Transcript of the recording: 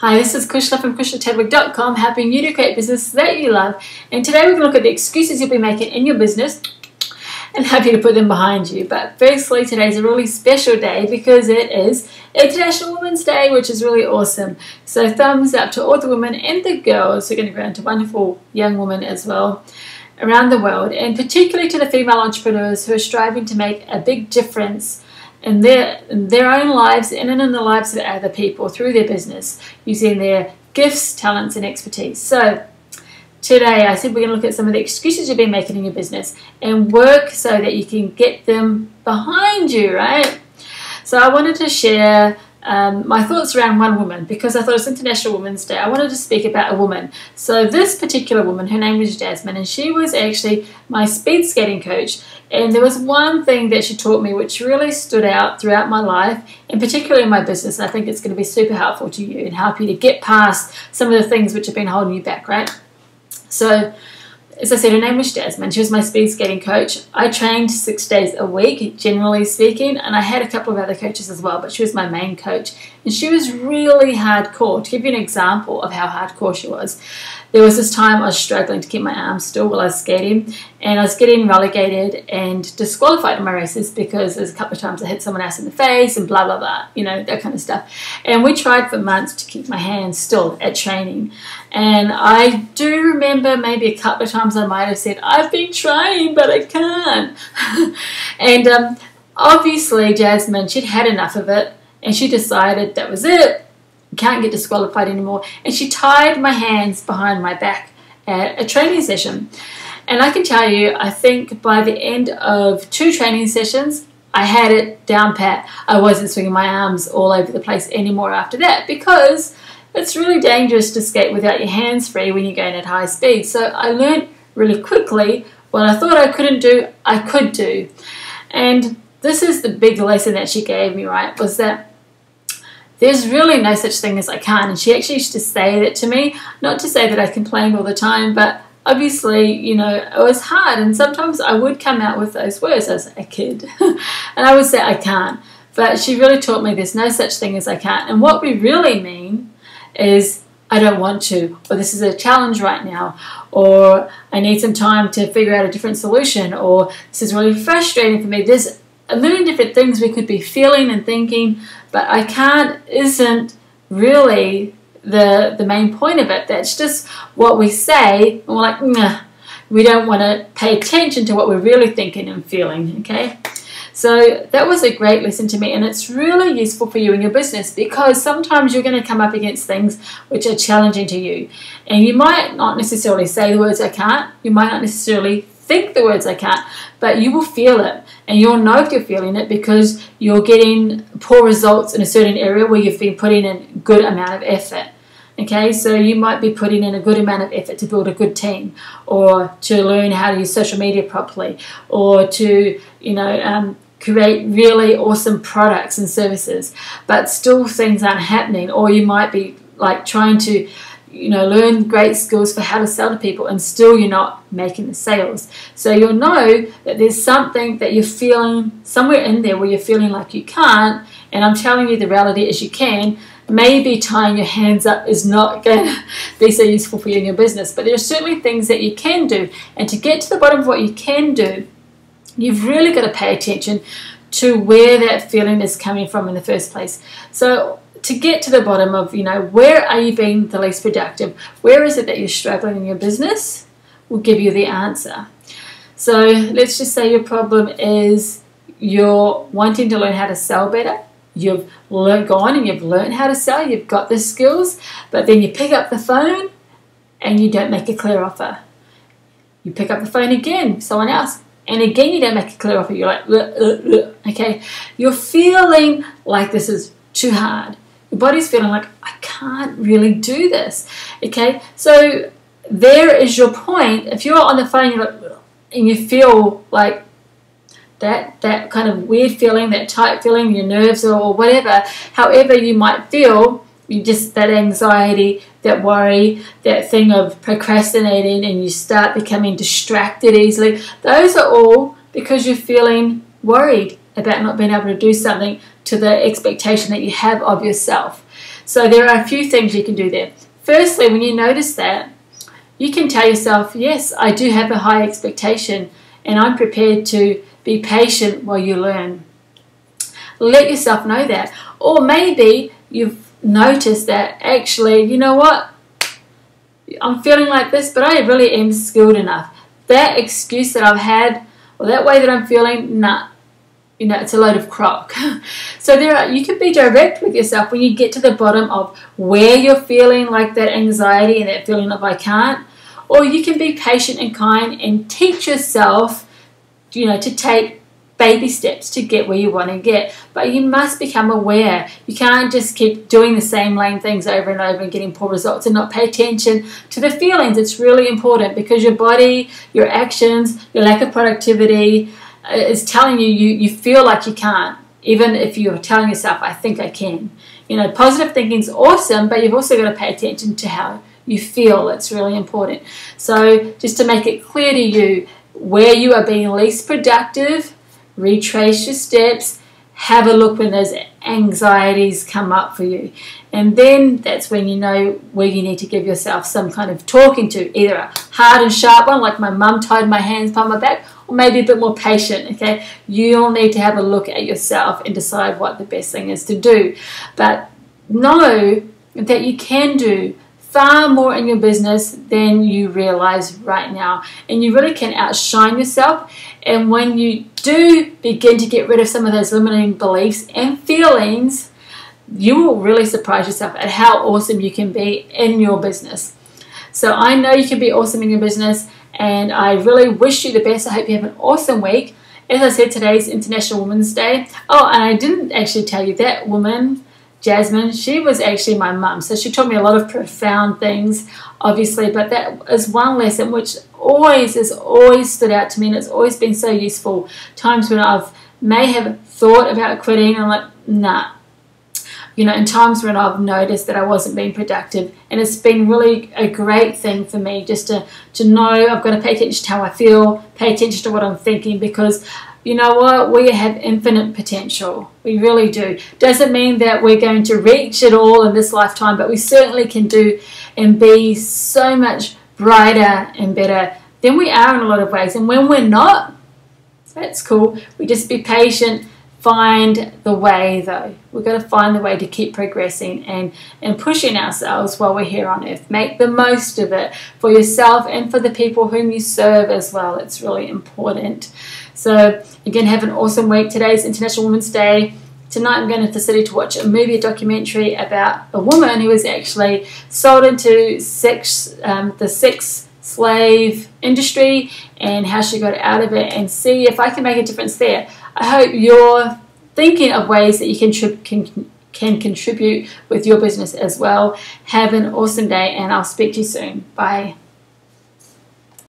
Hi, this is Kushla from KushlaTedwick.com, helping you to create business that you love. And today we're going to look at the excuses you'll be making in your business and help you to put them behind you. But firstly, today is a really special day because it is International Women's Day, which is really awesome. So thumbs up to all the women and the girls who are going to grow into wonderful young women as well around the world, and particularly to the female entrepreneurs who are striving to make a big difference in their own lives and in the lives of other people through their business, using their gifts, talents and expertise. So today I said we're going to look at some of the excuses you've been making in your business and work so that you can get them behind you, right? So I wanted to share my thoughts around one woman because I thought it's International Women's Day. I wanted to speak about a woman. So this particular woman, her name was Jasmine, and she was actually my speed skating coach. And there was one thing that she taught me which really stood out throughout my life, and particularly in my business. I think it's going to be super helpful to you and help you to get past some of the things which have been holding you back, right? So, as I said, her name was Jasmine. She was my speed skating coach. I trained 6 days a week, generally speaking, and I had a couple of other coaches as well, but she was my main coach. And she was really hardcore. To give you an example of how hardcore she was, there was this time I was struggling to keep my arms still while I was skating, and I was getting relegated and disqualified in my races because there's a couple of times I hit someone else in the face and blah, blah, blah, you know, that kind of stuff. And we tried for months to keep my hands still at training. And I do remember maybe a couple of times I might have said, I've been trying, but I can't. And obviously Jasmine, she'd had enough of it, and she decided that was it. Can't get disqualified anymore, and she tied my hands behind my back at a training session. And I can tell you, I think by the end of 2 training sessions I had it down pat. I wasn't swinging my arms all over the place anymore after that, because it's really dangerous to skate without your hands free when you're going at high speed. So I learned really quickly what I thought I couldn't do, I could do. And this is the big lesson that she gave me, right, was that there's really no such thing as I can't. And she actually used to say that to me, not to say that I complained all the time, but obviously, you know, it was hard. And sometimes I would come out with those words as a kid. And I would say I can't. But she really taught me there's no such thing as I can't. And what we really mean is I don't want to, or this is a challenge right now, or I need some time to figure out a different solution, or this is really frustrating for me. There's a million different things we could be feeling and thinking, but I can't isn't really the main point of it. That's just what we say, and we're like, nah. We don't want to pay attention to what we're really thinking and feeling, okay? So that was a great lesson to me, and it's really useful for you in your business, because sometimes you're going to come up against things which are challenging to you, and you might not necessarily say the words I can't, you might not necessarily think the words I can't, but you will feel it, and you'll know if you're feeling it because you're getting poor results in a certain area where you've been putting in a good amount of effort. Okay, so you might be putting in a good amount of effort to build a good team, or to learn how to use social media properly, or to, you know, create really awesome products and services, but still things aren't happening. Or you might be like trying to, you know, learn great skills for how to sell to people, and still you're not making the sales. So you'll know that there's something that you're feeling somewhere in there where you're feeling like you can't, and I'm telling you the reality is you can. Maybe tying your hands up is not going to be so useful for you in your business, but there are certainly things that you can do. And to get to the bottom of what you can do, you've really got to pay attention to where that feeling is coming from in the first place. So to get to the bottom of, you know, where are you being the least productive? Where is it that you're struggling in your business? Will give you the answer. So let's just say your problem is you're wanting to learn how to sell better. You've gone and you've learned how to sell. You've got the skills, but then you pick up the phone and you don't make a clear offer. You pick up the phone again, someone else, and again you don't make a clear offer. You're like, okay, you're feeling like this is too hard. Your body's feeling like, I can't really do this. Okay, so there is your point. If you're on the phone, you're like, and you feel like that kind of weird feeling, that tight feeling, your nerves or whatever, however you might feel, you just, that anxiety, that worry, that thing of procrastinating, and you start becoming distracted easily. Those are all because you're feeling worried about not being able to do something to the expectation that you have of yourself. So there are a few things you can do there. Firstly, when you notice that, you can tell yourself, yes, I do have a high expectation and I'm prepared to be patient while you learn. Let yourself know that. Or maybe you've noticed that actually, you know what, I'm feeling like this, but I really am skilled enough. That excuse that I've had, or that way that I'm feeling, nah, you know, it's a load of crock. So you can be direct with yourself when you get to the bottom of where you're feeling like that anxiety and that feeling of I can't. Or you can be patient and kind and teach yourself, you know, to take baby steps to get where you want to get. But you must become aware. You can't just keep doing the same lame things over and over and getting poor results and not pay attention to the feelings. It's really important because your body, your actions, your lack of productivity is telling you you feel like you can't, even if you're telling yourself, I think I can. You know, positive thinking is awesome, but you've also got to pay attention to how you feel. It's really important. So just to make it clear to you where you are being least productive, retrace your steps, have a look when those anxieties come up for you. And then that's when you know where you need to give yourself some kind of talking to, either a hard and sharp one, like my mum tied my hands behind my back, or maybe a bit more patient, okay? You'll need to have a look at yourself and decide what the best thing is to do. But know that you can do far more in your business than you realize right now, and you really can outshine yourself. And when you do begin to get rid of some of those limiting beliefs and feelings, you will really surprise yourself at how awesome you can be in your business. So I know you can be awesome in your business, and I really wish you the best. I hope you have an awesome week. As I said, today's International Women's Day. Oh, and I didn't actually tell you that woman, Jasmine, she was actually my mum, so she taught me a lot of profound things, obviously, but that is one lesson which always stood out to me, and it's always been so useful. Times when I may have thought about quitting, I'm like, nah. You know, in times when I've noticed that I wasn't being productive, and it's been really a great thing for me just to know I've got to pay attention to how I feel, pay attention to what I'm thinking, because you know what? We have infinite potential. We really do. Doesn't mean that we're going to reach it all in this lifetime, but we certainly can do and be so much brighter and better than we are in a lot of ways. And when we're not, that's cool. We just be patient. Find the way, though. We've got to find the way to keep progressing and pushing ourselves while we're here on earth. Make the most of it for yourself and for the people whom you serve as well. It's really important. So again, have an awesome week. Today's International Women's Day. Tonight I'm going to the city to watch a documentary about a woman who was actually sold into the sex slave industry and how she got out of it, and see if I can make a difference there. I hope you're thinking of ways that you can contribute with your business as well. Have an awesome day, and I'll speak to you soon. Bye.